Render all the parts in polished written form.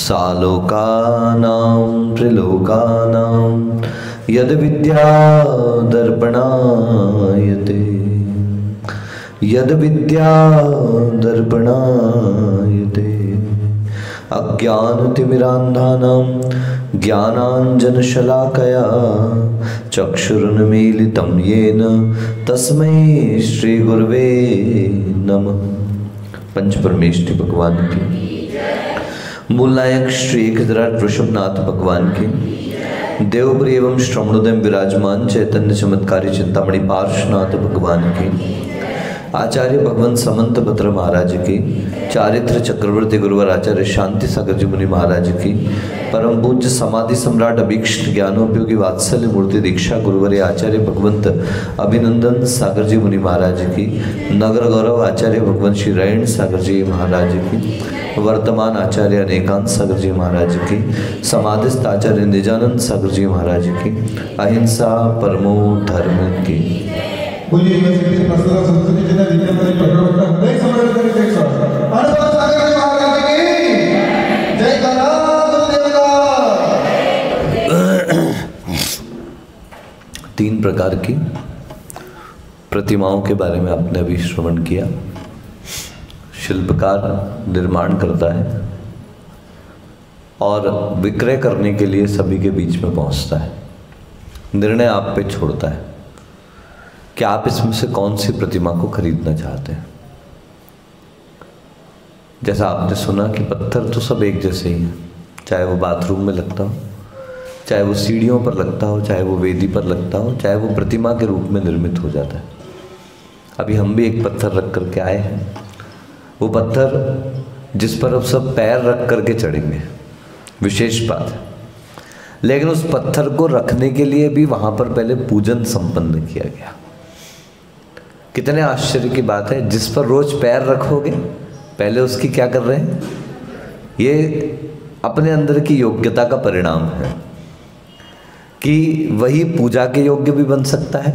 सालोकानां त्रिलोकानां यद विद्या दर्पणायते, यद विद्या दर्पणायते। अज्ञानतिमिरान्धानां ज्ञानाञ्जनशलाकया चक्षुरुन्मीलितं येन तस्मै श्रीगुरवे नमः। पंच परमेष्टि भगवान की, मूलनायक श्री खिदराज वृषभनाथ भगवान की, देवप्रिय एवं श्रवणोदय विराजमान चैतन्य चमत्कारी चिंतामणि पार्श्वनाथ भगवान की, आचार्य भगवंत समंत भद्र महाराज की, चारित्र चक्रवर्ती गुरुवर आचार्य शांति सागर जी मुनि महाराज की, परम पूज्य समाधि सम्राट अभीष्ट ज्ञानोपयोगी वात्सल्य मूर्ति दीक्षा गुरुवर आचार्य भगवंत अभिनंदन सागर जी मुनि महाराज की, नगर गौरव आचार्य भगवंत श्री रैण सागर जी महाराज की, वर्तमान आचार्य अनेकांत सागर जी महाराज की, समाधिस्थ आचार्य निजानंद सागर जी महाराज की, अहिंसा परमो धर्म की। तीन प्रकार की प्रतिमाओं के बारे में आपने अभी श्रवण किया। शिल्पकार निर्माण करता है और विक्रय करने के लिए सभी के बीच में पहुंचता है। निर्णय आप पे छोड़ता है कि आप इसमें से कौन सी प्रतिमा को खरीदना चाहते हैं। जैसा आपने सुना कि पत्थर तो सब एक जैसे ही हैं, चाहे वो बाथरूम में लगता हो, चाहे वो सीढ़ियों पर लगता हो, चाहे वो वेदी पर लगता हो, चाहे वो प्रतिमा के रूप में निर्मित हो जाता है। अभी हम भी एक पत्थर रख करके आए हैं, वो पत्थर जिस पर अब सब पैर रख करके चढ़ेंगे, विशेष बात है। लेकिन उस पत्थर को रखने के लिए भी वहाँ पर पहले पूजन संपन्न किया गया। कितने आश्चर्य की बात है, जिस पर रोज पैर रखोगे पहले उसकी क्या कर रहे हैं, ये अपने अंदर की योग्यता का परिणाम है कि वही पूजा के योग्य भी बन सकता है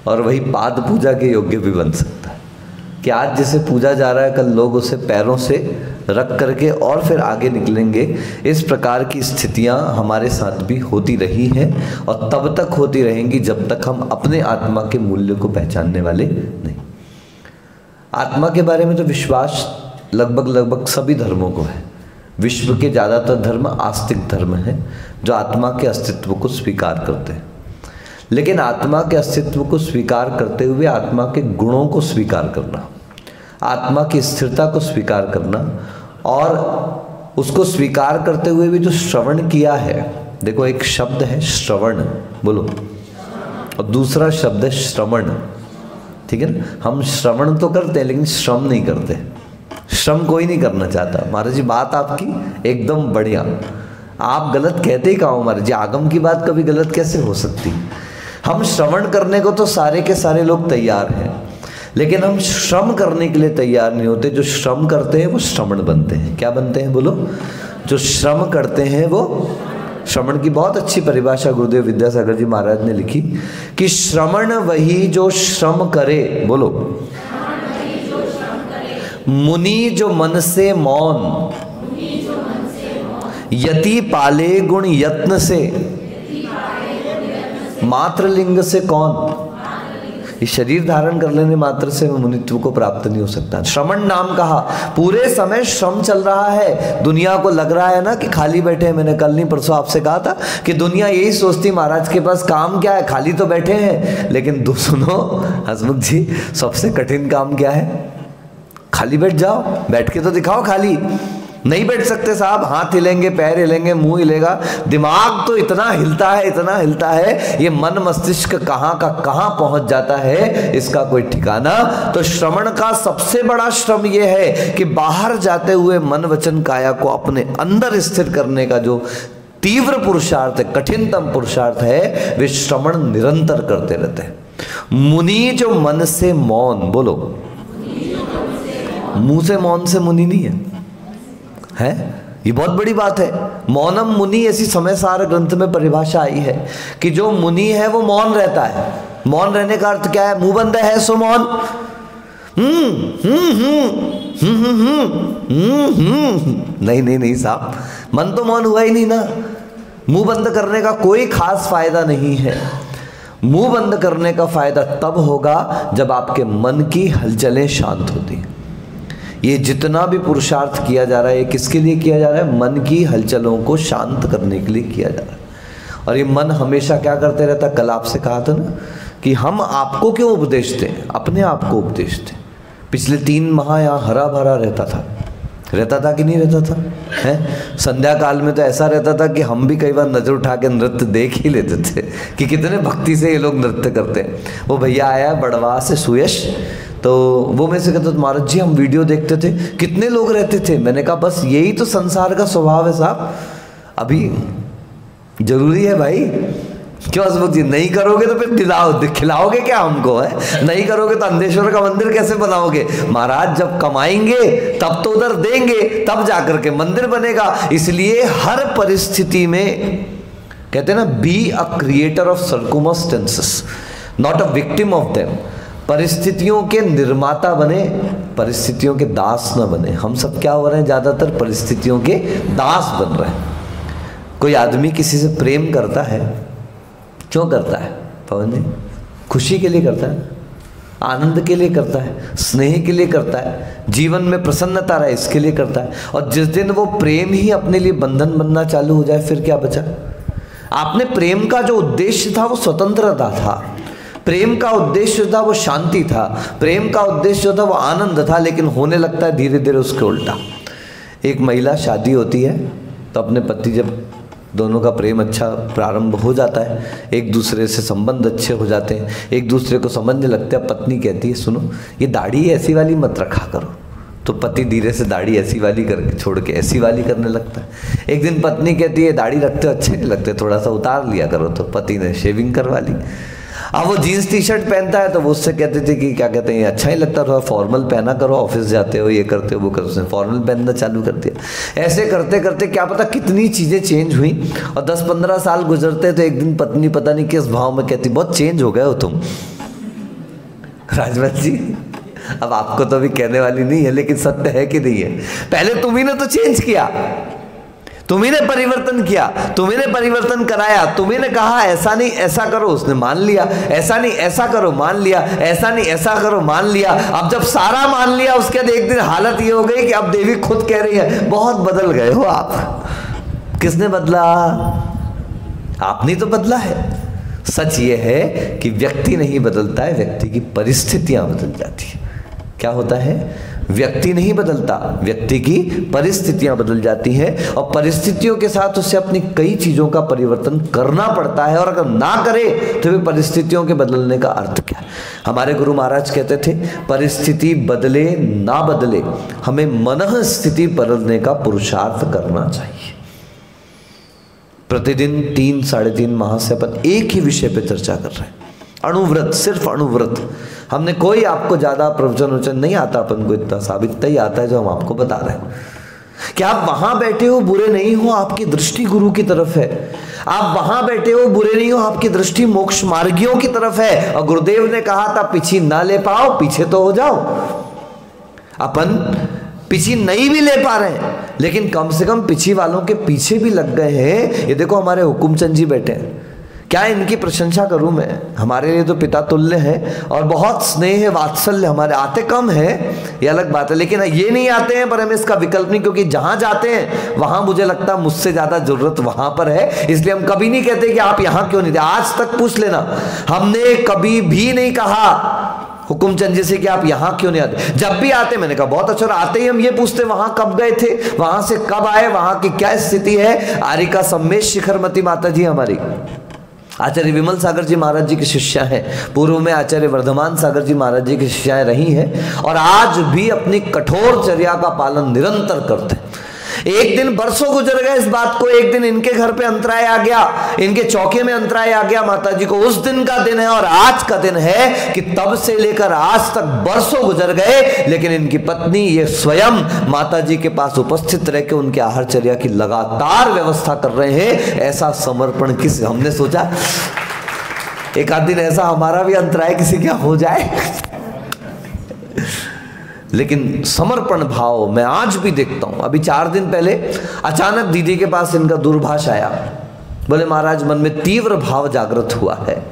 और वही पाद पूजा के योग्य भी बन सकता है। कि आज जिसे पूजा जा रहा है कल लोग उसे पैरों से रख करके और फिर आगे निकलेंगे। इस प्रकार की स्थितियां हमारे साथ भी होती रही हैं और तब तक होती रहेंगी जब तक हम अपने आत्मा के मूल्य को पहचानने वाले नहीं। आत्मा के बारे में तो विश्वास लगभग सभी धर्मों को है। विश्व के ज़्यादातर धर्म आस्तिक धर्म हैं जो आत्मा के अस्तित्व को स्वीकार करते हैं। लेकिन आत्मा के अस्तित्व को स्वीकार करते हुए आत्मा के गुणों को स्वीकार करना, आत्मा की स्थिरता को स्वीकार करना और उसको स्वीकार करते हुए भी जो श्रवण किया है, देखो एक शब्द है श्रवण, बोलो, और दूसरा शब्द है श्रवण, ठीक है ना। हम श्रवण तो करते हैं लेकिन श्रम नहीं करते। श्रम कोई नहीं करना चाहता। महाराज जी बात आपकी एकदम बढ़िया, आप गलत कहते ही कहा हो महाराज जी, आगम की बात कभी गलत कैसे हो सकती। हम श्रवण करने को तो सारे के सारे लोग तैयार हैं, लेकिन हम श्रम करने के लिए तैयार नहीं होते। जो श्रम करते हैं वो श्रवण बनते हैं। क्या बनते हैं बोलो? जो श्रम करते हैं वो श्रवण। की बहुत अच्छी परिभाषा गुरुदेव विद्यासागर जी महाराज ने लिखी कि श्रवण वही जो श्रम करे, बोलो, मुनि जो मन से मौन, यति पाले गुण यत्न से, मात्र लिंग से कौन। ये शरीर धारण कर लेने मात्र से मुनित्व को प्राप्त नहीं हो सकता। श्रवण नाम कहा, पूरे समय श्रम चल रहा है। दुनिया को लग रहा है ना कि खाली बैठे हैं। मैंने कल नहीं परसों आपसे कहा था कि दुनिया यही सोचती महाराज के पास काम क्या है, खाली तो बैठे हैं। लेकिन सुनो हसमुख जी, सबसे कठिन काम क्या है? खाली बैठ जाओ, बैठ के तो दिखाओ। खाली नहीं बैठ सकते साहब, हाथ हिलेंगे, पैर हिलेंगे, मुंह हिलेगा, दिमाग तो इतना हिलता है, इतना हिलता है, ये मन मस्तिष्क कहाँ का कहाँ पहुंच जाता है, इसका कोई ठिकाना। तो श्रवण का सबसे बड़ा श्रम ये है कि बाहर जाते हुए मन वचन काया को अपने अंदर स्थिर करने का जो तीव्र पुरुषार्थ है, कठिनतम पुरुषार्थ है, वे श्रवण निरंतर करते रहते हैं। मुनि जो मन से मौन, बोलो, मुंह से मौन से मुनि नहीं है, ये बहुत बड़ी बात है। मौनम मुनि ऐसी समय सार ग्रंथ में परिभाषा आई है कि जो मुनि है वो मौन रहता है। मौन रहने का अर्थ क्या है? मुंह बंद है सो मौन, नहीं साहब, मन तो मौन हुआ ही नहीं ना। मुंह बंद करने का कोई खास फायदा नहीं है। मुंह बंद करने का फायदा तब होगा जब आपके मन की हलचलें शांत होती हैं। ये जितना भी पुरुषार्थ किया जा रहा है, ये किसके लिए किया जा रहा है? मन की हलचलों को शांत करने के लिए किया जा रहा है। और ये मन हमेशा क्या करते रहता? कल आपसे कहा था ना कि हम आपको क्यों उपदेश दें, अपने आप को उपदेश दें। पिछले 3 माह यहाँ हरा भरा रहता था कि नहीं रहता था? है संध्या काल में तो ऐसा रहता था कि हम भी कई बार नजर उठा के नृत्य देख ही लेते थे कि कितने भक्ति से ये लोग नृत्य करते हैं। वो भैया आया बड़वा से, सुयश, तो वो मेरे से कहता था महाराज जी हम वीडियो देखते थे, कितने लोग रहते थे। मैंने कहा बस यही तो संसार का स्वभाव है साहब। अभी जरूरी है भाई, क्यों असमुख जी? नहीं करोगे तो फिर खिलाओगे क्या हमको? है नहीं करोगे तो अंधेश्वर का मंदिर कैसे बनाओगे? महाराज जब कमाएंगे तब तो उधर देंगे, तब जाकर के मंदिर बनेगा। इसलिए हर परिस्थिति में कहते हैं ना, be a creator of circumstances, not a victim of them. परिस्थितियों के निर्माता बने, परिस्थितियों के दास न बने। हम सब क्या हो रहे हैं? ज्यादातर परिस्थितियों के दास बन रहे हैं। कोई आदमी किसी से प्रेम करता है, क्यों करता है पवन जी? खुशी के लिए करता है, आनंद के लिए करता है, स्नेह के लिए करता है, जीवन में प्रसन्नता रहे इसके लिए करता है। और जिस दिन वो प्रेम ही अपने लिए बंधन बनना चालू हो जाए, फिर क्या बचा? आपने प्रेम का जो उद्देश्य था वो स्वतंत्रता था, प्रेम का उद्देश्य था वो शांति था, प्रेम का उद्देश्य था वो आनंद था, लेकिन होने लगता है धीरे धीरे उसके उल्टा। एक महिला शादी होती है तो अपने पति, जब दोनों का प्रेम अच्छा प्रारंभ हो जाता है, एक दूसरे से संबंध अच्छे हो जाते हैं, एक दूसरे को समझने लगते हैं, पत्नी कहती है सुनो ये दाढ़ी ऐसी वाली मत रखा करो, तो पति धीरे से दाढ़ी ऐसी वाली करके छोड़ के ऐसी वाली करने लगता है। एक दिन पत्नी कहती है दाढ़ी रखते अच्छे नहीं लगते, थोड़ा सा उतार लिया करो, तो पति ने शेविंग करवा ली। अब वो जीन्स टी शर्ट पहनता है तो वो उससे कहते थे कि क्या कहते हैं ये अच्छा ही लगता, थोड़ा फॉर्मल पहना करो, ऑफिस जाते हो, ये करते हो वो करते, उसने फॉर्मल पहनना चालू कर दिया। ऐसे करते करते क्या पता कितनी चीज़ें चेंज हुई, और 10-15 साल गुजरते तो एक दिन पत्नी पता नहीं किस भाव में कहती बहुत चेंज हो गए हो तुम। राजवंत जी अब आपको तो अभी कहने वाली नहीं है, लेकिन सत्य है कि नहीं है? पहले तुम्ही ने तो चेंज किया, तुम्ही ने परिवर्तन किया, तुम्ही ने परिवर्तन कराया, तुम्ही ने कहा ऐसा नहीं ऐसा करो, उसने मान लिया, ऐसा नहीं ऐसा करो मान लिया, ऐसा नहीं ऐसा करो मान लिया। अब जब सारा मान लिया उसके बाद एक दिन हालत ये हो गई कि अब देवी खुद कह रही है बहुत बदल गए हो आप। किसने बदला? आपने तो बदला है। सच ये है कि व्यक्ति नहीं बदलता है, व्यक्ति की परिस्थितियां बदल जाती है। क्या होता है? व्यक्ति नहीं बदलता, व्यक्ति की परिस्थितियां बदल जाती हैं, और परिस्थितियों के साथ उसे अपनी कई चीजों का परिवर्तन करना पड़ता है। और अगर ना करे तो वे परिस्थितियों के बदलने का अर्थ क्या है? हमारे गुरु महाराज कहते थे परिस्थिति बदले ना बदले, हमें मनः स्थिति बदलने का पुरुषार्थ करना चाहिए। प्रतिदिन 3-3.5 माह से अपन एक ही विषय पे चर्चा कर रहे हैं, अणुव्रत, सिर्फ अणुव्रत। हमने कोई आपको ज्यादा प्रवचन नहीं आता, अपन को इतना साबित ही आता है जो हम आपको बता रहे हैं। कि आप वहां बैठे हो बुरे नहीं हो, आपकी दृष्टि गुरु की तरफ है। आप वहां बैठे हो बुरे नहीं हो, आपकी दृष्टि मोक्ष मार्गियों की तरफ है। और गुरुदेव ने कहा था पीछे ना ले पाओ पीछे तो हो जाओ। अपन पीछे नहीं भी ले पा रहे हैं, लेकिन कम से कम पीछे वालों के पीछे भी लग गए हैं। ये देखो हमारे हुकुमचंद जी बैठे हैं, क्या इनकी प्रशंसा करूं मैं? हमारे लिए तो पिता तुल्य हैं, और बहुत स्नेह है, वात्सल्य। हमारे आते कम है ये अलग बात है, लेकिन ये नहीं आते हैं पर हमें इसका विकल्प नहीं, क्योंकि जहां जाते हैं वहां मुझे लगता है मुझसे ज्यादा जरूरत वहां पर है। इसलिए हम कभी नहीं कहते कि आप यहां क्यों नहीं थे। आज तक पूछ लेना, हमने कभी भी नहीं कहा हुकुमचंद जी से कि आप यहां क्यों नहीं आते। जब भी आते मैंने कहा बहुत अच्छा, आते ही हम ये पूछते वहां कब गए थे, वहां से कब आए, वहां की क्या स्थिति है। आरिका सम्मेश शिखरमती माता जी हमारी आचार्य विमल सागर जी महाराज जी की शिष्या हैं, पूर्व में आचार्य वर्धमान सागर जी महाराज जी की शिष्याएं रही हैं, और आज भी अपनी कठोर चर्या का पालन निरंतर करते हैं। एक दिन बरसों गुजर गए इस बात को, एक दिन इनके घर पे अंतराय आ गया, इनके चौके में अंतराय आ गया माता जी को। उस दिन का दिन है और आज का दिन है कि तब से लेकर आज तक बरसों गुजर गए, लेकिन इनकी पत्नी ये स्वयं माता जी के पास उपस्थित रह के उनके आहारचर्या की लगातार व्यवस्था कर रहे हैं। ऐसा समर्पण किस, हमने सोचा एक आध दिन ऐसा हमारा भी अंतराय किसी क्या हो जाए। लेकिन समर्पण भाव मैं आज भी देखता हूं। अभी 4 दिन पहले अचानक दीदी के पास इनका दूरभाष आया, बोले महाराज मन में तीव्र भाव जागृत हुआ है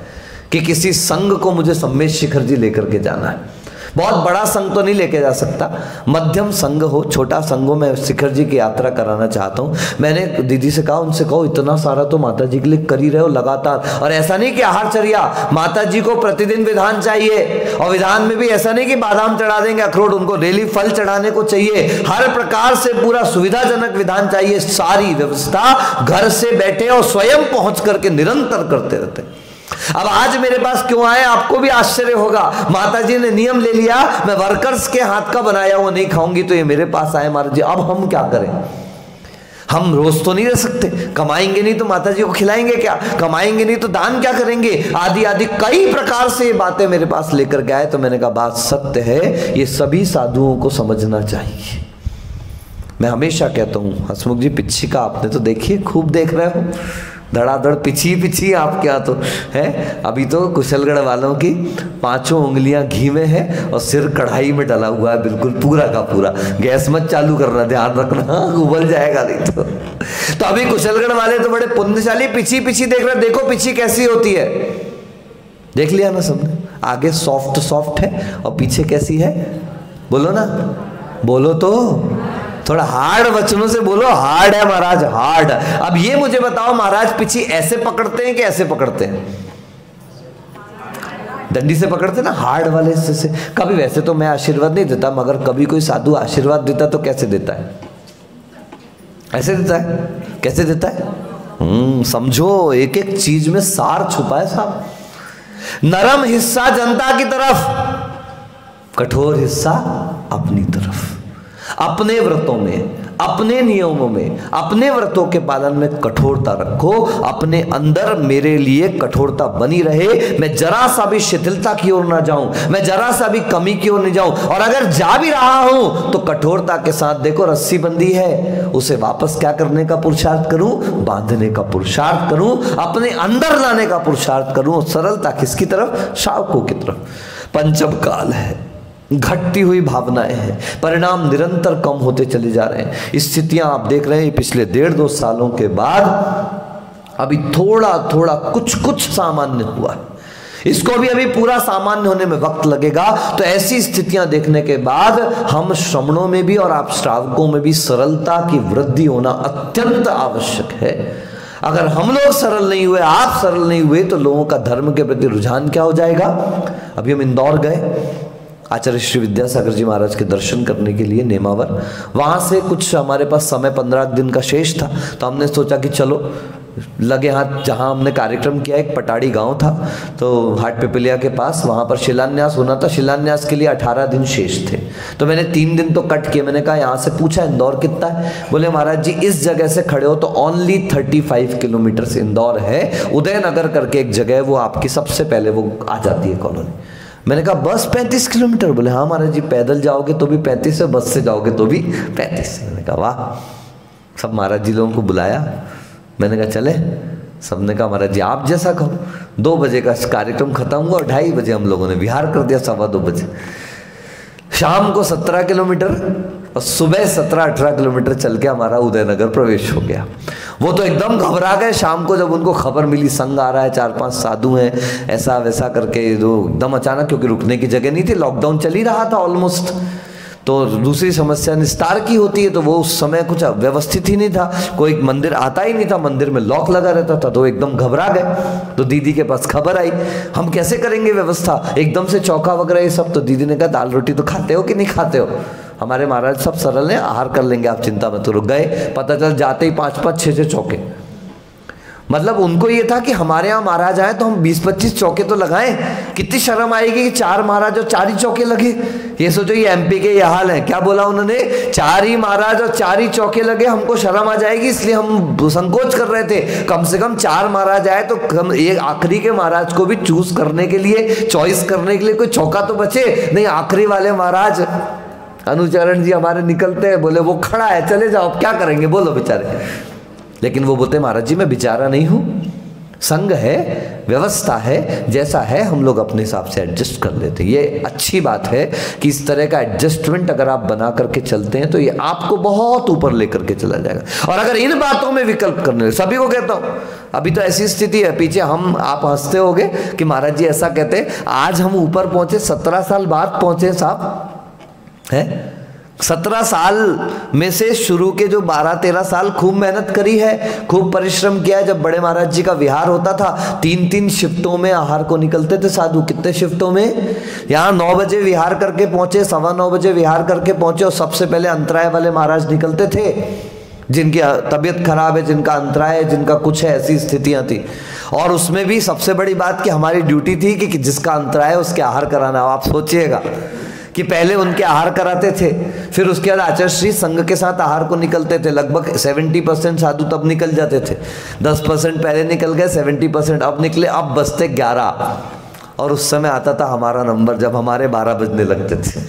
कि किसी संघ को मुझे सम्मेश शिखर जी लेकर के जाना है। बहुत बड़ा संघ तो नहीं लेके जा सकता, मध्यम संघ हो, छोटा संघ हो, मैं शिखर जी की यात्रा कराना चाहता हूँ। मैंने दीदी से कहा, उनसे कहो इतना सारा तो माता जी के लिए कर ही रहे हो लगातार, और ऐसा नहीं कि आहारचर्या, माता जी को प्रतिदिन विधान चाहिए, और विधान में भी ऐसा नहीं कि बादाम चढ़ा देंगे अखरोट, उनको डेली फल चढ़ाने को चाहिए, हर प्रकार से पूरा सुविधाजनक विधान चाहिए। सारी व्यवस्था घर से बैठे और स्वयं पहुंच करके निरंतर करते रहते। अब आज मेरे पास क्यों आए, आपको भी आश्चर्य होगा। माता जी ने नियम ले लिया, मैं वर्कर्स के हाथ का बनाया हुआ नहीं खाऊंगी, तो ये मेरे पास आए महाराज जी। अब हम क्या करें, हम रोज तो नहीं रह सकते, कमाएंगे नहीं तो माता जी को खिलाएंगे क्या, कमाएंगे नहीं तो दान क्या करेंगे, आदि आदि कई प्रकार से ये बातें मेरे पास लेकर के आए। तो मैंने कहा बात सत्य है, ये सभी साधुओं को समझना चाहिए। मैं हमेशा कहता हूँ, हसमुख जी पिच्छी का आपने तो देखिए, खूब देख रहे हो, धड़ाधड़ पिछी आपके यहाँ तो है। अभी तो कुशलगढ़ वालों की 5 उंगलियां घी में है और सिर कढ़ाई में डला हुआ है, बिल्कुल पूरा का पूरा। गैस मत चालू करना, ध्यान रखना, उबल जाएगा नहीं तो अभी कुशलगढ़ वाले तो बड़े पुण्यशाली पिछी देख रहे। देखो पिछी कैसी होती है, देख लिया ना सबने, आगे सॉफ्ट है और पीछे कैसी है, बोलो ना, बोलो तो, थोड़ा हार्ड वचनों से बोलो, हार्ड है महाराज, हार्ड। अब ये मुझे बताओ महाराज, पिछी ऐसे पकड़ते हैं कि ऐसे पकड़ते हैं, डंडी से पकड़ते ना, हार्ड वाले से। कभी वैसे तो मैं आशीर्वाद नहीं देता, मगर कभी कोई साधु आशीर्वाद देता तो कैसे देता है, ऐसे देता है, कैसे देता है, समझो एक एक चीज में सार छुपा है साहब। नरम हिस्सा जनता की तरफ, कठोर हिस्सा अपनी तरफ। अपने व्रतों में, अपने नियमों में, अपने व्रतों के पालन में कठोरता रखो, अपने अंदर मेरे लिए कठोरता बनी रहे, मैं जरा सा भी शिथिलता की ओर ना जाऊं, मैं जरा सा भी कमी की ओर नहीं जाऊं, और अगर जा भी रहा हूं तो कठोरता के साथ, देखो रस्सी बंदी है, उसे वापस क्या करने का पुरुषार्थ करूं, बांधने का पुरुषार्थ करूं, अपने अंदर लाने का पुरुषार्थ करूं, और सरलता किसकी तरफ, शावकों की तरफ। पंचम काल है, घटती हुई भावनाएं हैं, परिणाम निरंतर कम होते चले जा रहे हैं। स्थितियां आप देख रहे हैं पिछले 1.5-2 सालों के बाद अभी थोड़ा थोड़ा कुछ सामान्य हुआ है। इसको भी अभी पूरा सामान्य होने में वक्त लगेगा। तो ऐसी स्थितियां देखने के बाद हम श्रमणों में भी और आप श्रावकों में भी सरलता की वृद्धि होना अत्यंत आवश्यक है। अगर हम लोग सरल नहीं हुए, आप सरल नहीं हुए, तो लोगों का धर्म के प्रति रुझान क्या हो जाएगा। अभी हम इंदौर गए आचार्य श्री विद्यासागर जी महाराज के दर्शन करने के लिए, नेमावर। वहाँ से कुछ हमारे पास समय 15 दिन का शेष था, तो हमने सोचा कि चलो लगे हाथ, जहाँ हमने कार्यक्रम किया एक पटाड़ी गांव था, तो हाट पिपलिया के पास, वहाँ पर शिलान्यास होना था। शिलान्यास के लिए 18 दिन शेष थे, तो मैंने 3 दिन तो कट किए। मैंने कहा यहाँ से पूछा इंदौर कितना है, बोले महाराज जी इस जगह से खड़े हो तो ओनली 35 किलोमीटर से इंदौर है। उदयनगर करके एक जगह है, वो आपकी सबसे पहले वो आ जाती है कॉलोनी। मैंने कहा बस 35 किलोमीटर, बोले हाँ महाराज जी, पैदल जाओगे तो भी 35 है, बस से जाओगे तो भी 35। मैंने कहा वाह। सब महाराज जी लोगों को बुलाया, मैंने कहा चले, सबने कहा महाराज जी आप जैसा कहो। 2 बजे का कार्यक्रम खत्म हुआ और 2:30 बजे हम लोगों ने विहार कर दिया, 2:15 बजे। शाम को 17 किलोमीटर और सुबह 17-18 किलोमीटर चल के हमारा उदयनगर प्रवेश हो गया। वो तो एकदम घबरा गए शाम को, जब उनको खबर मिली संघ आ रहा है, 4-5 साधु हैं, ऐसा वैसा करके, जो एकदम अचानक, क्योंकि रुकने की जगह नहीं थी, लॉकडाउन चल ही रहा था ऑलमोस्ट। तो दूसरी समस्या निस्तार की होती है, तो वो उस समय कुछ व्यवस्थित ही नहीं था, कोई मंदिर आता ही नहीं था, मंदिर में लॉक लगा रहता था, तो एकदम घबरा गए। तो दीदी के पास खबर आई, हम कैसे करेंगे व्यवस्था, एकदम से चौका वगैरह ये सब। तो दीदी ने कहा दाल रोटी तो खाते हो कि नहीं खाते हो, हमारे महाराज सब सरल हैं, आहार कर लेंगे, आप चिंता मत करो। गए, पता चल जाते ही 5-5, 6-6 चौके। मतलब उनको ये था कि हमारे यहाँ महाराज आए तो हम 20-25 चौके तो लगाएं। कितनी शर्म आएगी कि 4 महाराज और 4 ही चौके लगे। ये सोचो ये एमपी के ये हाल है। क्या बोला उन्होंने, 4 ही महाराज और 4 ही चौके लगे, हमको शर्म आ जाएगी, इसलिए हम संकोच कर रहे थे। कम से कम 4 महाराज आए तो कम एक आखिरी के महाराज को भी चूज करने के लिए, चॉइस करने के लिए कोई चौका तो बचे नहीं। आखिरी वाले महाराज अनुचरण जी हमारे निकलते हैं, बोले वो खड़ा है, चले जाओ, क्या करेंगे बोलो बेचारे। लेकिन वो बोलते महाराज जी मैं बेचारा नहीं हूँ, संग है, व्यवस्था है, जैसा है हम लोग अपने हिसाब से एडजस्ट कर लेते हैं। ये अच्छी बात है कि इस तरह का एडजस्टमेंट अगर आप बना करके चलते हैं तो ये आपको बहुत ऊपर लेकर के चला जाएगा। और अगर इन बातों में विकल्प करने, सभी को कहता हूं, अभी तो ऐसी स्थिति है, पीछे हम आप हंसते होगे कि महाराज जी ऐसा कहते हैं, आज हम ऊपर पहुंचे 17 साल बाद पहुंचे साहब, है 17 साल में से शुरू के जो 12-13 साल खूब मेहनत करी है, खूब परिश्रम किया है। जब बड़े महाराज जी का विहार होता था 3-3 शिफ्टों में आहार को निकलते थे साधु। कितने शिफ्टों में? यहाँ 9 बजे विहार करके पहुंचे, 9:15 बजे विहार करके पहुंचे, और सबसे पहले अंतराय वाले महाराज निकलते थे, जिनकी तबीयत खराब है, जिनका अंतराय है, जिनका कुछ है, ऐसी स्थितियां थी। और उसमें भी सबसे बड़ी बात कि हमारी ड्यूटी थी कि जिसका अंतराय है उसके आहार कराना। आप सोचिएगा कि पहले उनके आहार कराते थे, फिर उसके बाद आचार्यश्री संघ के साथ आहार को निकलते थे। लगभग 70% साधु तब निकल जाते थे, 10% पहले निकल गए, 70% अब निकले, अब बचते 11। और उस समय आता था हमारा नंबर, जब हमारे 12 बजने लगते थे।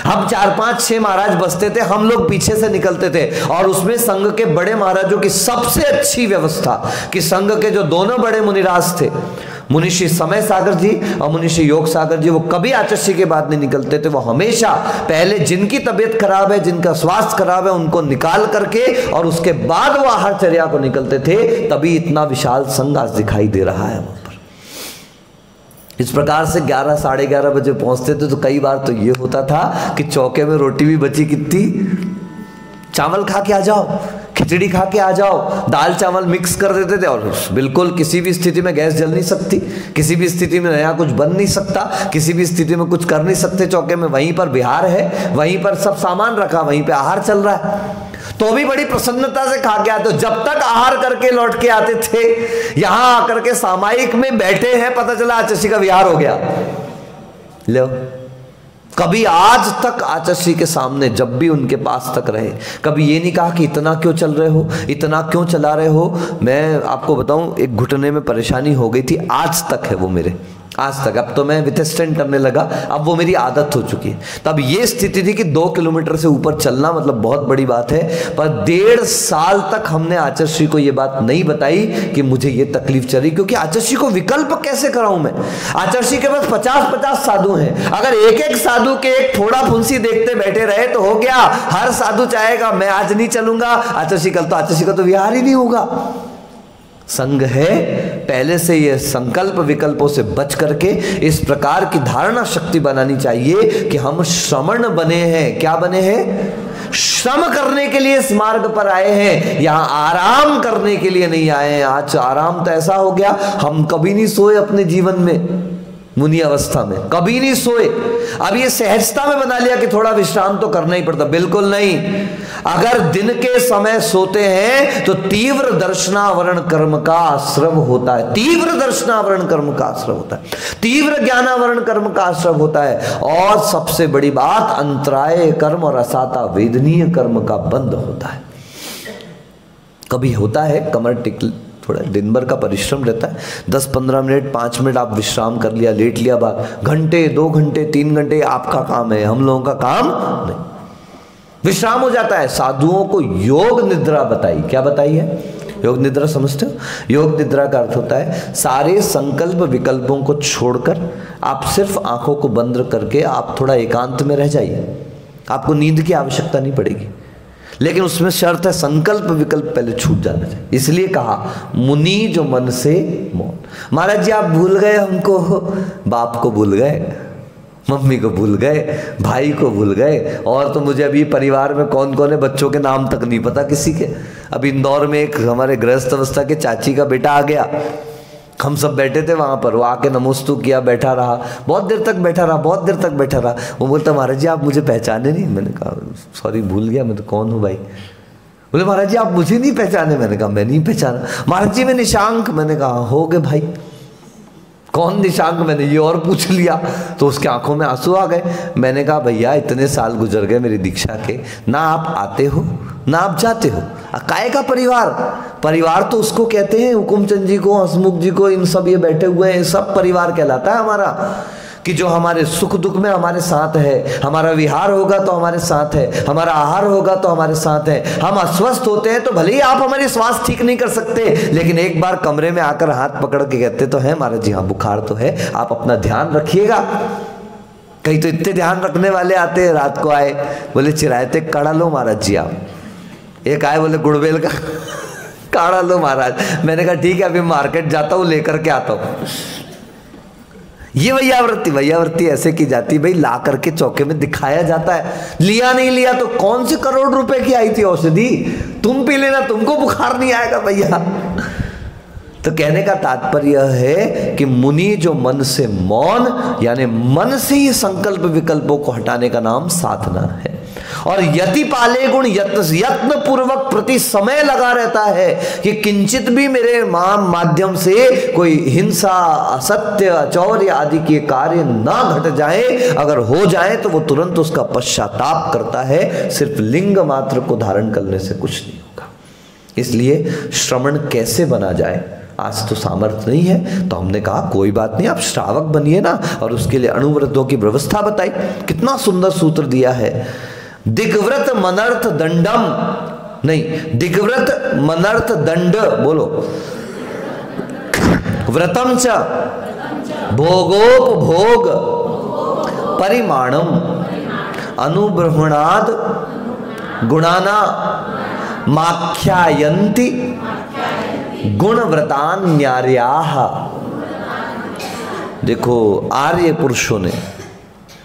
हम 4-5-6 महाराज बसते थे, हम लोग पीछे से निकलते थे। और उसमें संघ के बड़े महाराजों की सबसे अच्छी व्यवस्था कि संघ के जो दोनों बड़े मुनिराज थे, मुनिषी समय सागर जी और मुनिषी योग सागर जी, वो कभी आचार्य के बाद नहीं निकलते थे। वो हमेशा पहले जिनकी तबीयत खराब है, जिनका स्वास्थ्य खराब है, उनको निकाल करके और उसके बाद वो आहारचर्या को निकलते थे। तभी इतना विशाल संघ आज दिखाई दे रहा है वहां पर। इस प्रकार से 11 साढ़े 11 बजे पहुंचते थे तो कई बार तो ये होता था कि चौके में रोटी भी बची, कितनी, चावल खा के आ जाओ, खिचड़ी खा के आ जाओ, दाल चावल मिक्स कर देते थे। और बिल्कुल किसी भी स्थिति में गैस जल नहीं सकती, किसी भी स्थिति में नया कुछ बन नहीं सकता, किसी भी स्थिति में कुछ कर नहीं सकते। चौके में वहीं पर विहार है, वहीं पर सब सामान रखा, वहीं पे आहार चल रहा है, तो भी बड़ी प्रसन्नता से खा के आते। जब तक आहार करके लौट के आते थे, यहां आकर के सामायिक में बैठे हैं, पता चला आचार्य का विहार हो गया। लो, कभी आज तक आचार्य के सामने जब भी उनके पास तक रहे, कभी ये नहीं कहा कि इतना क्यों चल रहे हो, इतना क्यों चला रहे हो। मैं आपको बताऊं, एक घुटने में परेशानी हो गई थी, आज तक है वो मेरे, आज तक। अब तो मैं विथ स्टैंड करने लगा, अब वो मेरी आदत हो चुकी है। तब ये स्थिति थी कि 2 किलोमीटर से ऊपर चलना मतलब बहुत बड़ी बात है। पर 1.5 साल तक हमने आचार्य को ये बात नहीं बताई कि मुझे ये तकलीफ चल रही, क्योंकि आचार्य को विकल्प कैसे कराऊं मैं। आचार्य के पास 50-50 साधु हैं, अगर एक साधु के एक थोड़ा फुंसी देखते बैठे रहे तो हो गया। हर साधु चाहेगा मैं आज नहीं चलूंगा, आचार्य कल, तो आचार्य का तो विहार ही नहीं होगा। संघ है, पहले से ये संकल्प विकल्पों से बच करके इस प्रकार की धारणा शक्ति बनानी चाहिए कि हम श्रमण बने हैं। क्या बने हैं? श्रम करने के लिए इस मार्ग पर आए हैं, यहां आराम करने के लिए नहीं आए हैं। आज आराम तो ऐसा हो गया, हम कभी नहीं सोए अपने जीवन में, मुनि अवस्था में कभी नहीं सोए। अब ये सहजता में बना लिया कि थोड़ा विश्राम तो करना ही पड़ता, बिल्कुल नहीं। अगर दिन के समय सोते हैं तो तीव्र दर्शनावरण कर्म का आश्रव होता है, तीव्र दर्शनावरण कर्म का आश्रव होता है, तीव्र ज्ञानावरण कर्म का आश्रव होता है। और सबसे बड़ी बात, अंतराय कर्म और असाता वेदनीय कर्म का बंद होता है। कभी होता है कमर टिक, थोड़ा दिन भर का परिश्रम रहता है, 10-15 मिनट 5 मिनट आप विश्राम कर लिया, लेट लिया, बाद घंटे 2 घंटे 3 घंटे आपका काम है, हम लोगों का काम नहीं। विश्राम हो जाता है। साधुओं को योग निद्रा बताई। क्या बताई है? योग निद्रा समझते हो? योग निद्रा का अर्थ होता है सारे संकल्प विकल्पों को छोड़कर आप सिर्फ आंखों को बंद करके आप थोड़ा एकांत में रह जाइए। आपको नींद की आवश्यकता नहीं पड़ेगी, लेकिन उसमें शर्त है संकल्प विकल्प पहले छूट जाना चाहिए। इसलिए कहा मुनि जो मन से मौन। महाराज जी आप भूल गए हमको, बाप को भूल गए, मम्मी को भूल गए, भाई को भूल गए, और तो मुझे अभी परिवार में कौन कौन है बच्चों के नाम तक नहीं पता किसी के। अब इंदौर में एक हमारे गृहस्थ अवस्था के चाची का बेटा आ गया, हम सब बैठे थे वहाँ पर, वो आके नमोस्तु किया, बैठा रहा, बहुत देर तक बैठा रहा, बहुत देर तक बैठा रहा। वो बोलता महाराज जी आप मुझे पहचाने नहीं। मैंने कहा सॉरी भूल गया, मैं तो कौन हूँ भाई। बोले महाराज जी आप मुझे नहीं पहचाने। मैंने कहा मैं नहीं पहचाना। महाराज जी मैं निशांक। मैंने कहा हो गए भाई, कौन निशांक? मैंने ये और पूछ लिया तो उसके आंखों में आंसू आ गए। मैंने कहा भैया इतने साल गुजर गए मेरी दीक्षा के, ना आप आते हो ना आप जाते हो। काय का परिवार? परिवार तो उसको कहते हैं, हुकुमचंद जी को, हसमुख जी को, इन सब ये बैठे हुए हैं, सब परिवार कहलाता है हमारा। कि जो हमारे सुख दुख में हमारे साथ है, हमारा विहार होगा तो हमारे साथ है, हमारा आहार होगा तो हमारे साथ है। हम अस्वस्थ होते हैं तो भले ही आप हमारी स्वास्थ्य ठीक नहीं कर सकते, लेकिन एक बार कमरे में आकर हाथ पकड़ के कहते तो है महाराज जी हाँ बुखार तो है, आप अपना ध्यान रखिएगा। कहीं तो इतने ध्यान रखने वाले आते हैं, रात को आए बोले चिरायते काढ़ा लो महाराज जी आप, एक आए बोले गुड़बेल का काढ़ा लो महाराज। मैंने कहा ठीक है अभी मार्केट जाता हूँ लेकर के आता हूँ। ये वैयावृत्ति ऐसे की जाती है भाई, ला करके चौके में दिखाया जाता है। लिया नहीं लिया तो कौन से करोड़ रुपए की आई थी औषधि, तुम पी लेना तुमको बुखार नहीं आएगा भैया। तो कहने का तात्पर्य है कि मुनि जो मन से मौन, यानी मन से ही संकल्प विकल्पों को हटाने का नाम साधना है। और यति पाले गुण यत्न पूर्वक प्रति समय लगा रहता है कि किंचित भी मेरे माध्यम से कोई हिंसा, असत्य, अचौर्य आदि के कार्य ना घट जाए, अगर हो जाए तो वो तुरंत उसका पश्चाताप करता है। सिर्फ लिंग मात्र को धारण करने से कुछ नहीं होगा। इसलिए श्रवण कैसे बना जाए, आज तो सामर्थ्य नहीं है, तो हमने कहा कोई बात नहीं, आप श्रावक बनिए ना, और उसके लिए अणुव्रतों की व्यवस्था बताई। कितना सुंदर सूत्र दिया है, दिग्व्रत मनर्थ दंडम, नहीं दिग्व्रत मनर्थ दंड बोलो, व्रतम च भोगोपभोग परिमाणम अनुब्रह्मणाद गुणाना माख्यायन्ति गुणव्रतान्यार्याः। देखो आर्य पुरुषों ने,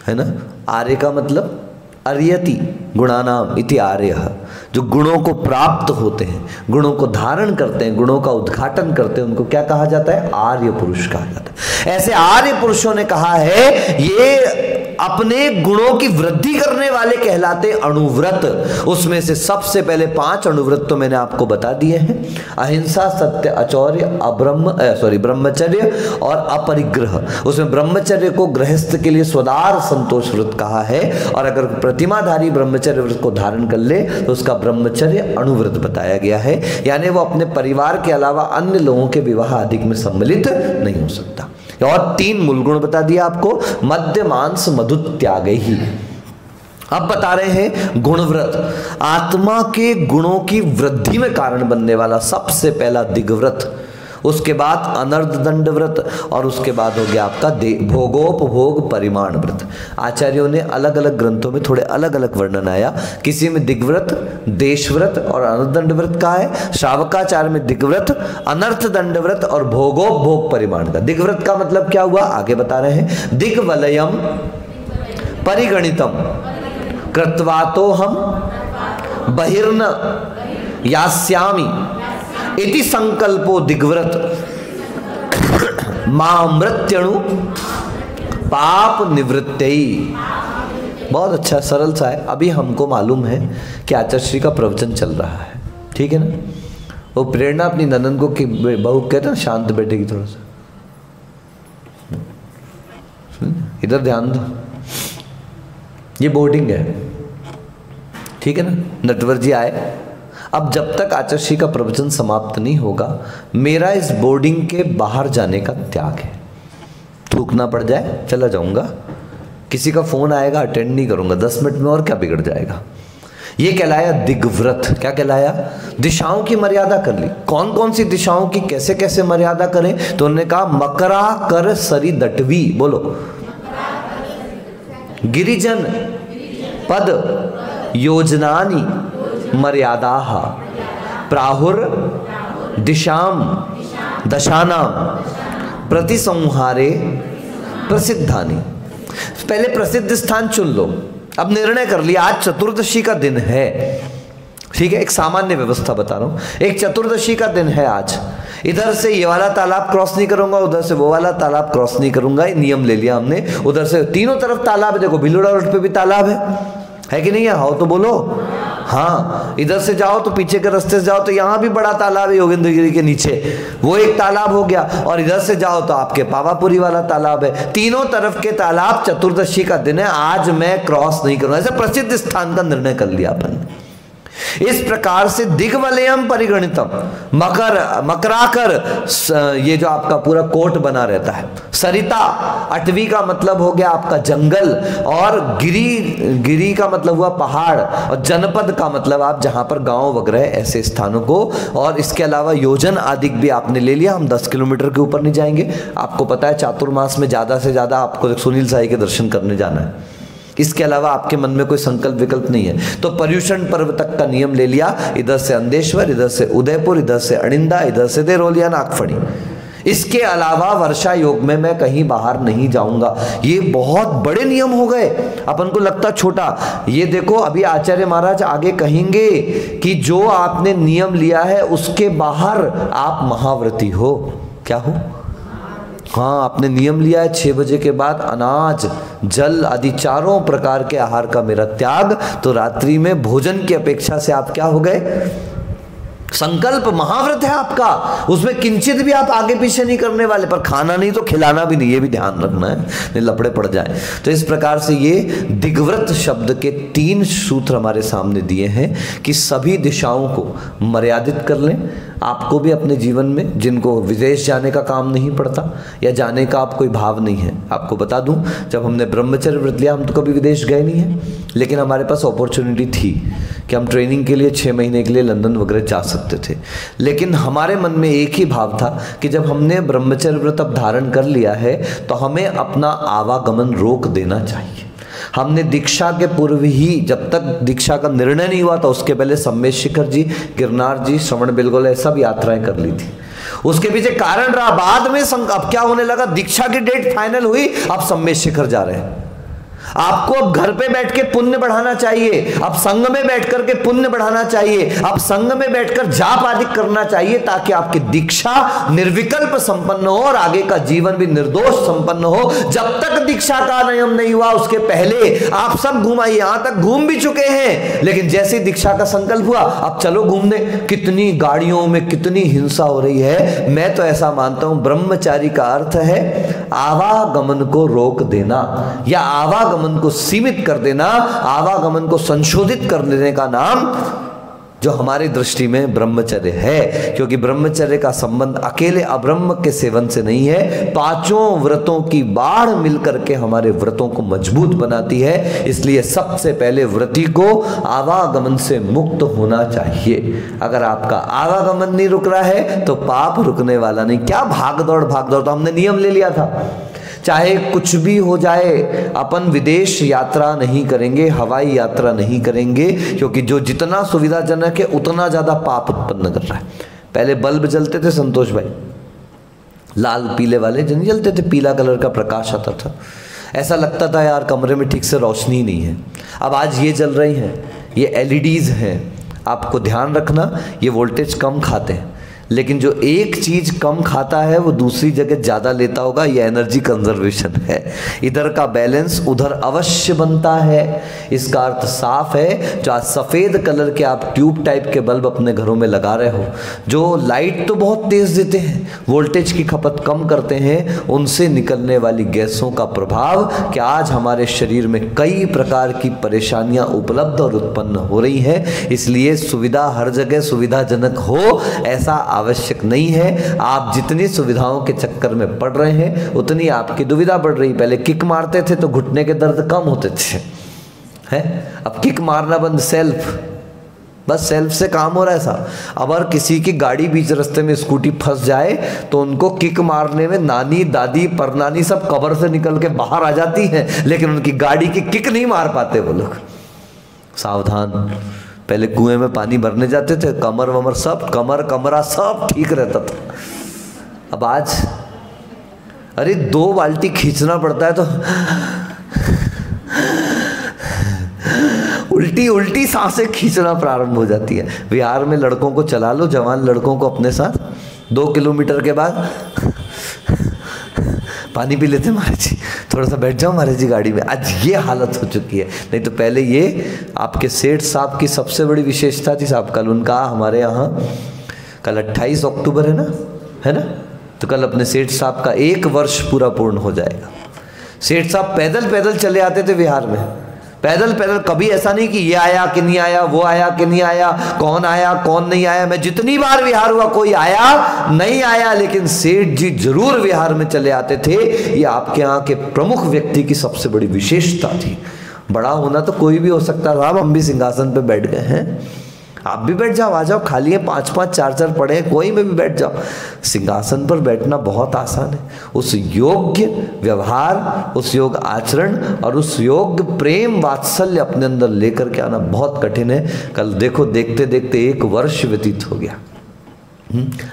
है ना, आर्य का मतलब अर्यति गुणानाम इति आर्यः, जो गुणों को प्राप्त होते हैं, गुणों को धारण करते हैं, गुणों का उद्घाटन करते हैं, उनको क्या कहा जाता है, आर्य पुरुष कहा जाता है। ऐसे आर्य पुरुषों ने कहा है ये अपने गुणों की वृद्धि करने वाले कहलाते अणुव्रत। उसमें से सबसे पहले 5 अणुव्रत तो मैंने आपको बता दिए हैं, अहिंसा, सत्य, अचौर्य, ब्रह्मचर्य और अपरिग्रह। उसमें ब्रह्मचर्य को गृहस्थ के लिए स्वदार संतोष व्रत कहा है, और अगर प्रतिमाधारी ब्रह्मचर्य व्रत को धारण कर ले तो उसका ब्रह्मचर्य अणुव्रत बताया गया है, यानी वो अपने परिवार के अलावा अन्य लोगों के विवाह आदि में सम्मिलित नहीं हो सकता। और 3 मूल गुण बता दिया आपको, मद्य मांस मधु त्याग ही। अब बता रहे हैं गुणव्रत, आत्मा के गुणों की वृद्धि में कारण बनने वाला सबसे पहला दिग्व्रत, उसके बाद अनर्ध दंड व्रत, और उसके बाद हो गया आपका भोगोपभोग परिमाण व्रत। आचार्यों ने अलग अलग ग्रंथों में थोड़े अलग अलग वर्णन आया, किसी में दिग्व्रत, देशव्रत और अनर्थ दंड व्रत का है। श्रावकाचार्य में दिग्व्रत, अनर्थ दंड व्रत और भोगोपभोग परिमाण का। दिग्व्रत का मतलब क्या हुआ, आगे बता रहे हैं, दिग्वलयम परिगणितम कृत्वा तो हम बहिर्न यास्यामि इति संकल्पो दिग्व्रत मामृत्यणु पाप निवृत्ति। बहुत अच्छा सरल सा है। अभी हमको मालूम है कि आचार्य का प्रवचन चल रहा है, ठीक है ना, वो प्रेरणा अपनी ननन को कि बहू कहते ना शांत बैठेगी, थोड़ा सा इधर ध्यान दो, ये बोर्डिंग है, ठीक है ना। नटवर जी आए, अब जब तक आचार्य का प्रवचन समाप्त नहीं होगा, मेरा इस बोर्डिंग के बाहर जाने का त्याग है। थूकना पड़ जाए चला जाऊंगा, किसी का फोन आएगा अटेंड नहीं करूंगा, 10 मिनट में और क्या बिगड़ जाएगा। ये कहलाया दिग्व्रत। क्या कहलाया, दिशाओं की मर्यादा कर ली। कौन कौन सी दिशाओं की कैसे कैसे मर्यादा करें, तो उन्होंने कहा मकरा कर सरी दटवी, बोलो, गिरिजन पद योजनानी मर्यादा प्राहुर दिशाम दशानाम प्रतिसंहारे प्रसिद्धानि। पहले प्रसिद्ध स्थान चुन लो। अब निर्णय कर लिया आज चतुर्दशी का दिन है, ठीक है, एक सामान्य व्यवस्था बता रहा हूं, एक चतुर्दशी का दिन है आज, इधर से ये वाला तालाब क्रॉस नहीं करूंगा, उधर से वो वाला तालाब क्रॉस नहीं करूंगा, नियम ले लिया हमने। उधर से तीनों तरफ तालाब है, देखो भिलोड़ा रोड पे भी तालाब है कि नहीं है, हो तो बोलो हाँ। इधर से जाओ तो पीछे के रास्ते से जाओ तो यहाँ भी बड़ा तालाब है योगेंद्र गिरी के नीचे, वो एक तालाब हो गया, और इधर से जाओ तो आपके पावापुरी वाला तालाब है। तीनों तरफ के तालाब, चतुर्दशी का दिन है, आज मैं क्रॉस नहीं करूंगा। ऐसे प्रसिद्ध स्थान का निर्णय कर लिया अपन। इस प्रकार से दिग्वलयम परिगणितम, मकराकर ये जो आपका पूरा कोट बना रहता है। सरिता, अटवी का मतलब हो गया आपका जंगल, और गिरी का मतलब हुआ पहाड़, और जनपद का मतलब आप जहां पर गांव वगैरह ऐसे स्थानों को, और इसके अलावा योजन आदि भी आपने ले लिया। हम 10 किलोमीटर के ऊपर नहीं जाएंगे। आपको पता है चातुर्मास में ज्यादा से ज्यादा आपको सुनील साई के दर्शन करने जाना है, इसके अलावा आपके मन में कोई संकल्प विकल्प नहीं है। तो पर्युषण पर्व तक का नियम ले लिया, इधर से अंदेश्वर, इधर से उदयपुर, इधर से अणिंदा, इधर से देरोलिया नागफड़ी। इसके अलावा वर्षा योग में मैं कहीं बाहर नहीं जाऊंगा। ये बहुत बड़े नियम हो गए, अपन को लगता छोटा। ये देखो अभी आचार्य महाराज आगे कहेंगे कि जो आपने नियम लिया है उसके बाहर आप महाव्रती हो। क्या हो? हाँ, आपने नियम लिया है 6 बजे के बाद अनाज, जल आदि चारों प्रकार के आहार का मेरा त्याग, तो रात्रि में भोजन की अपेक्षा से आप क्या हो गए? संकल्प महाव्रत है आपका, उसमें किंचित भी आप आगे पीछे नहीं करने वाले। पर खाना नहीं तो खिलाना भी नहीं, ये भी ध्यान रखना है, नहीं लपड़े पड़ जाए। तो इस प्रकार से ये दिग्व्रत शब्द के 3 सूत्र हमारे सामने दिए हैं कि सभी दिशाओं को मर्यादित कर लें। आपको भी अपने जीवन में, जिनको विदेश जाने का काम नहीं पड़ता या जाने का आप कोई भाव नहीं है, आपको बता दूं, जब हमने ब्रह्मचर्य व्रत लिया हम तो कभी विदेश गए नहीं हैं, लेकिन हमारे पास अपॉर्चुनिटी थी कि हम ट्रेनिंग के लिए 6 महीने के लिए लंदन वगैरह जा सकते थे। लेकिन हमारे मन में एक ही भाव था कि जब हमने ब्रह्मचर्य व्रत अब धारण कर लिया है तो हमें अपना आवागमन रोक देना चाहिए। हमने दीक्षा के पूर्व ही, जब तक दीक्षा का निर्णय नहीं हुआ था उसके पहले सम्मेद शिखर जी, गिरनार जी, श्रवण बेलगोला सब यात्राएं कर ली थी। उसके पीछे कारण रहा, बाद में अब क्या होने लगा, दीक्षा की डेट फाइनल हुई, अब सम्मेद शिखर जा रहे हैं। आपको अब घर पे बैठ के पुण्य बढ़ाना चाहिए, अब संघ में बैठ करके पुण्य बढ़ाना चाहिए, अब संघ में बैठकर जाप आदि करना चाहिए, ताकि आपकी दीक्षा निर्विकल्प संपन्न हो और आगे का जीवन भी निर्दोष संपन्न हो। जब तक दीक्षा का नियम नहीं हुआ उसके पहले आप सब घुमाइए, यहां तक घूम भी चुके हैं, लेकिन जैसे दीक्षा का संकल्प हुआ अब चलो घूमने। कितनी गाड़ियों में कितनी हिंसा हो रही है। मैं तो ऐसा मानता हूं ब्रह्मचारी का अर्थ है आवागमन को रोक देना या आवागमन को सीमित कर देना, आवागमन को संशोधित कर देने का नाम जो हमारी दृष्टि में ब्रह्मचर्य है। क्योंकि ब्रह्मचर्य का संबंध अकेले अब्रह्म के सेवन से नहीं है, 5 व्रतों की बाढ़ मिलकर के हमारे व्रतों को मजबूत बनाती है। इसलिए सबसे पहले व्रती को आवागमन से मुक्त होना चाहिए। अगर आपका आवागमन नहीं रुक रहा है तो पाप रुकने वाला नहीं। क्या भाग दौड़, तो हमने नियम ले लिया था, चाहे कुछ भी हो जाए अपन विदेश यात्रा नहीं करेंगे, हवाई यात्रा नहीं करेंगे, क्योंकि जो जितना सुविधाजनक है उतना ज्यादा पाप उत्पन्न कर रहा है। पहले बल्ब जलते थे संतोष भाई, लाल पीले वाले जन जलते थे, पीला कलर का प्रकाश आता था, ऐसा लगता था यार कमरे में ठीक से रोशनी नहीं है। अब आज ये जल रही हैं, ये एलईडीज हैं। आपको ध्यान रखना, ये वोल्टेज कम खाते हैं, लेकिन जो एक चीज कम खाता है वो दूसरी जगह ज्यादा लेता होगा, ये एनर्जी कंजर्वेशन है। इधर का बैलेंस उधर अवश्य बनता है। इसका अर्थ साफ है, जो आज सफेद कलर के आप ट्यूब टाइप के बल्ब अपने घरों में लगा रहे हो, जो लाइट तो बहुत तेज देते हैं, वोल्टेज की खपत कम करते हैं, उनसे निकलने वाली गैसों का प्रभाव कि आज हमारे शरीर में कई प्रकार की परेशानियां उपलब्ध और उत्पन्न हो रही हैं। इसलिए सुविधा हर जगह सुविधाजनक हो ऐसा आवश्यक नहीं है। आप जितनी सुविधाओं के चक्कर में पड़ रहे हैं उतनी आपकी दुविधा बढ़ रही। पहले किक मारते थे तो घुटने के दर्द कम होते थे, हैं? अब किक मारना बंद, सेल्फ, बस सेल्फ से काम हो रहा है साहब। अगर किसी की गाड़ी बीच रास्ते में स्कूटी फंस जाए तो उनको किक मारने में नानी दादी परनानी सब कब्र से निकल के बाहर आ जाती हैं, लेकिन उनकी गाड़ी की किक नहीं मार पाते वो लोग। सावधान। पहले कुएं में पानी भरने जाते थे, कमर वमर सब, कमरा सब ठीक रहता था। अब आज अरे 2 बाल्टी खींचना पड़ता है तो उल्टी सांसें खींचना प्रारंभ हो जाती है। बिहार में लड़कों को चला लो, जवान लड़कों को अपने साथ, 2 किलोमीटर के बाद पानी पी लेते महाराज जी, थोड़ा सा बैठ जाओ महाराज जी गाड़ी में। आज ये हालत हो चुकी है। नहीं तो पहले ये आपके सेठ साहब की सबसे बड़ी विशेषता थी साहब। कल उनका हमारे यहाँ, कल 28 अक्टूबर है ना, तो कल अपने सेठ साहब का 1 वर्ष पूरा पूर्ण हो जाएगा। सेठ साहब पैदल चले आते थे बिहार में, पैदल पैदल, कभी ऐसा नहीं कि ये आया कि नहीं आया, वो आया कि नहीं आया, कौन नहीं आया। मैं जितनी बार विहार हुआ कोई आया नहीं आया, लेकिन सेठ जी जरूर विहार में चले आते थे। ये आपके यहाँ के प्रमुख व्यक्ति की सबसे बड़ी विशेषता थी। बड़ा होना तो कोई भी हो सकता था, हम भी सिंहासन पे बैठ गए हैं, आप भी बैठ जाओ, आ जाओ, खाली है 5-5 4-4 पड़े हैं, कोई में भी बैठ जाओ। सिंहासन पर बैठना बहुत आसान है। उस योग्य व्यवहार, उस योग्य आचरण और उस योग्य प्रेम वात्सल्य अपने अंदर लेकर के आना बहुत कठिन है। कल देखो, देखते देखते 1 वर्ष व्यतीत हो गया।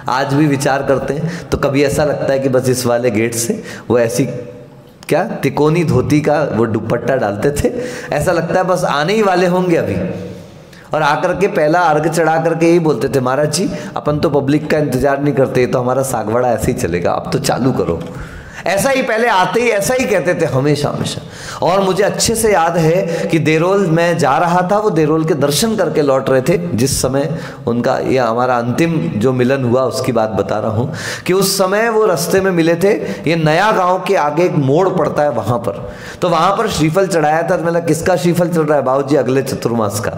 आज भी विचार करते हैं तो कभी ऐसा लगता है कि बस इस वाले गेट से वो ऐसी क्या तिकोनी धोती का वो दुपट्टा डालते थे, ऐसा लगता है बस आने ही वाले होंगे अभी, और आकर के पहला अर्घ चढ़ा करके यही बोलते थे, महाराज जी अपन तो पब्लिक का इंतजार नहीं करते, तो हमारा सागवाड़ा ऐसे ही चलेगा, अब तो चालू करो। ऐसा ही पहले आते ही ऐसा ही कहते थे हमेशा हमेशा। और मुझे अच्छे से याद है कि देरोल मैं जा रहा था, वो देरोल के दर्शन करके लौट रहे थे जिस समय उनका, ये हमारा अंतिम जो मिलन हुआ उसकी बात बता रहा हूँ, कि उस समय वो रास्ते में मिले थे। ये नया गांव के आगे एक मोड़ पड़ता है वहाँ पर, तो वहाँ पर श्रीफल चढ़ाया था। तो मतलब किसका श्रीफल चढ़ रहा है? बाबू जी अगले चतुर्मास का।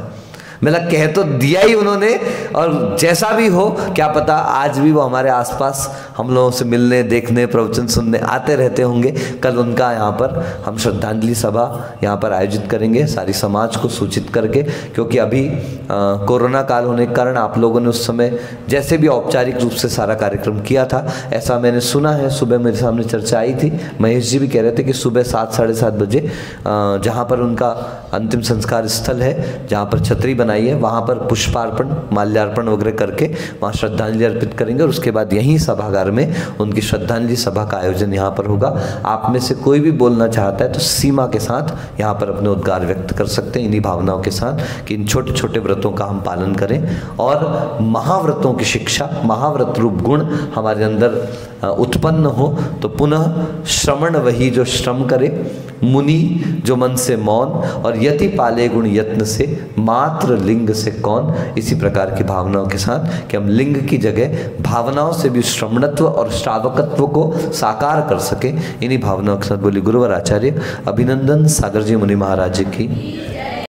मतलब कह तो दिया ही उन्होंने, और जैसा भी हो क्या पता आज भी वो हमारे आसपास हम लोगों से मिलने, देखने, प्रवचन सुनने आते रहते होंगे। कल उनका यहाँ पर हम श्रद्धांजलि सभा यहाँ पर आयोजित करेंगे, सारी समाज को सूचित करके, क्योंकि अभी कोरोना काल होने के कारण आप लोगों ने उस समय जैसे भी औपचारिक रूप से सारा कार्यक्रम किया था, ऐसा मैंने सुना है। सुबह मेरे सामने चर्चा आई थी, महेश जी भी कह रहे थे कि सुबह 7 साढ़े 7 बजे जहाँ पर उनका अंतिम संस्कार स्थल है, जहाँ पर छतरी बनाई है, वहाँ पर पुष्पार्पण, माल्यार्पण वगैरह करके वहाँ श्रद्धांजलि अर्पित करेंगे, और उसके बाद यहीं सभागार में उनकी श्रद्धांजलि सभा का आयोजन यहाँ पर होगा। आप में से कोई भी बोलना चाहता है तो सीमा के साथ यहाँ पर अपने उद्गार व्यक्त कर सकते हैं, इन्हीं भावनाओं के साथ कि इन छोटे छोटे व्रतों का हम पालन करें, और महाव्रतों की शिक्षा, महाव्रत रूप गुण हमारे अंदर उत्पन्न हो, तो पुनः श्रमण वही जो श्रम करे, मुनि जो मन से मौन, और यति पाले गुण यत्न से, मात्र लिंग से कौन। इसी प्रकार की भावनाओं के साथ कि हम लिंग की जगह भावनाओं से भी श्रमणत्व और श्रावकत्व को साकार कर सके, इन्हीं भावनाओं के साथ बोली गुरुवर आचार्य अभिनंदन सागर जी मुनि महाराज जी की।